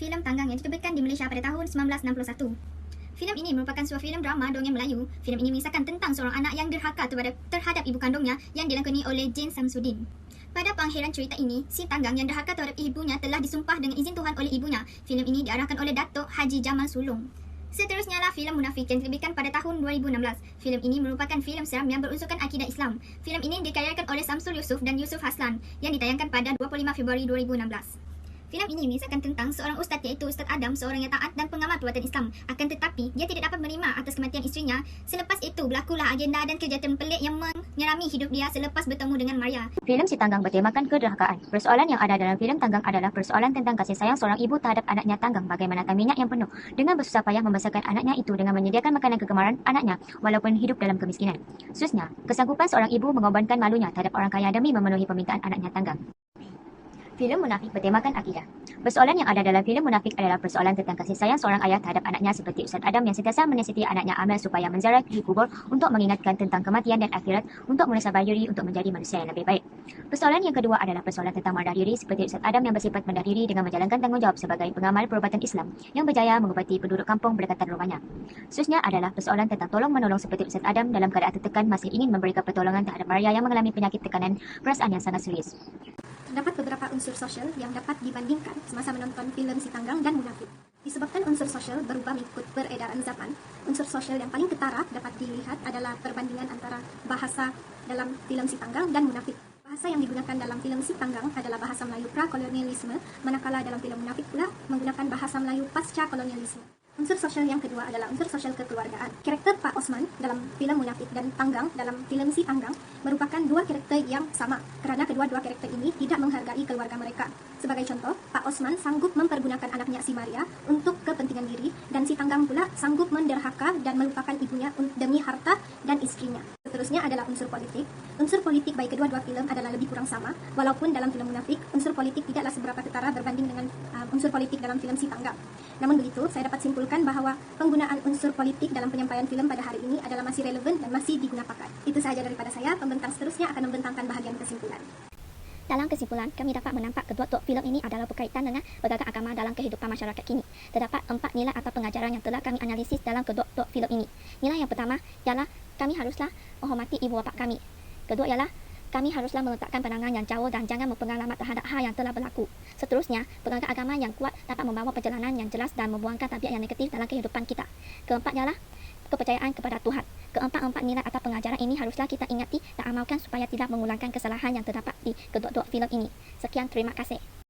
filem Tanggang yang diterbitkan di Malaysia pada tahun 1961. Filem ini merupakan sebuah filem drama dongeng Melayu. Filem ini mengisahkan tentang seorang anak yang derhaka terhadap ibu kandungnya yang dilakoni oleh Jane Samsudin. Pada pengakhiran cerita ini, si Tanggang yang derhaka terhadap ibunya telah disumpah dengan izin Tuhan oleh ibunya. Filem ini diarahkan oleh Datuk Haji Jamal Sulong. Seterusnya lah filem Munafik yang diterbitkan pada tahun 2016. Filem ini merupakan filem seram yang berunsurkan akidah Islam. Filem ini dikaryakan oleh Samsul Yusof dan Yusuf Haslan yang ditayangkan pada 25 Februari 2016. Filem ini mengisahkan tentang seorang ustaz iaitu Ustaz Adam, seorang yang taat dan pengamal perbuatan Islam. Akan tetapi, dia tidak dapat menerima atas kematian isterinya. Selepas itu, berlakulah agenda dan kejahatan pelik yang menyerami hidup dia selepas bertemu dengan Maria. Filem Si Tanggang bertemakan kederhakaan. Persoalan yang ada dalam filem Tanggang adalah persoalan tentang kasih sayang seorang ibu terhadap anaknya Tanggang bagaimanakah minyak yang penuh dengan bersusah payah membesarkan anaknya itu dengan menyediakan makanan kegemaran anaknya walaupun hidup dalam kemiskinan. Khususnya, kesanggupan seorang ibu mengorbankan malunya terhadap orang kaya demi memenuhi permintaan anaknya Tanggang. Filem Munafik bertemakan akidah. Persoalan yang ada dalam filem Munafik adalah persoalan tentang kasih sayang seorang ayah terhadap anaknya seperti Ustaz Adam yang sentiasa menasihati anaknya Amel supaya menziarahi kubur untuk mengingatkan tentang kematian dan akhirat untuk menasabah diri untuk menjadi manusia yang lebih baik. Persoalan yang kedua adalah persoalan tentang madah diri seperti Ustaz Adam yang bersifat madah diri dengan menjalankan tanggungjawab sebagai pengamal perubatan Islam yang berjaya mengobati penduduk kampung berdekatan rumahnya. Khususnya adalah persoalan tentang tolong-menolong seperti Ustaz Adam dalam keadaan tertekan masih ingin memberikan pertolongan terhadap Maria yang mengalami penyakit tekanan perasaan yang sangat serius. Terdapat beberapa unsur sosial yang dapat dibandingkan semasa menonton filem Si Tanggang dan Munafik. Disebabkan unsur sosial berubah mengikut peredaran zaman, unsur sosial yang paling ketara dapat dilihat adalah perbandingan antara bahasa dalam filem Si Tanggang dan Munafik. Bahasa yang digunakan dalam filem Si Tanggang adalah bahasa Melayu pra-kolonialisme, manakala dalam filem Munafik pula menggunakan bahasa Melayu pasca-kolonialisme. Unsur sosial yang kedua adalah unsur sosial kekeluargaan. Karakter Pak Osman dalam filem Munafik dan Tanggang dalam filem Si Tanggang merupakan dua karakter yang sama kerana kedua-dua karakter ini tidak menghargai keluarga mereka. Sebagai contoh, Pak Osman sanggup mempergunakan anaknya si Maria untuk kepentingan diri dan Si Tanggang pula sanggup menderhaka dan melupakan ibunya demi harta dan istrinya. Seterusnya adalah unsur politik. Unsur politik bagi kedua-dua filem adalah lebih kurang sama, walaupun dalam filem Munafik unsur politik tidaklah seberapa ketara berbanding dengan unsur politik dalam filem Si Tanggang. Namun begitu, saya dapat simpulkan bahawa penggunaan unsur politik dalam penyampaian filem pada hari ini adalah masih relevan dan masih digunakan. Itu sahaja daripada saya. Pembentang seterusnya akan membentangkan bahagian kesimpulan. Dalam kesimpulan, kami dapat menampak kedua-dua filem ini adalah berkaitan dengan berbagai agama dalam kehidupan masyarakat kini. Terdapat 4 nilai atau pengajaran yang telah kami analisis dalam kedua-dua filem ini. Nilai yang pertama ialah kami haruslah menghormati ibu bapa kami. Kedua ialah kami haruslah meletakkan pandangan yang jauh dan jangan berpengalaman terhadap hal yang telah berlaku. Seterusnya, berbagai agama yang kuat dapat membawa perjalanan yang jelas dan membuangkan tabiat yang negatif dalam kehidupan kita. Keempat ialah kepercayaan kepada Tuhan. Keempat-empat nilai atau pengajaran ini haruslah kita ingati dan amalkan supaya tidak mengulangkan kesalahan yang terdapat di kedua-dua filem ini. Sekian, terima kasih.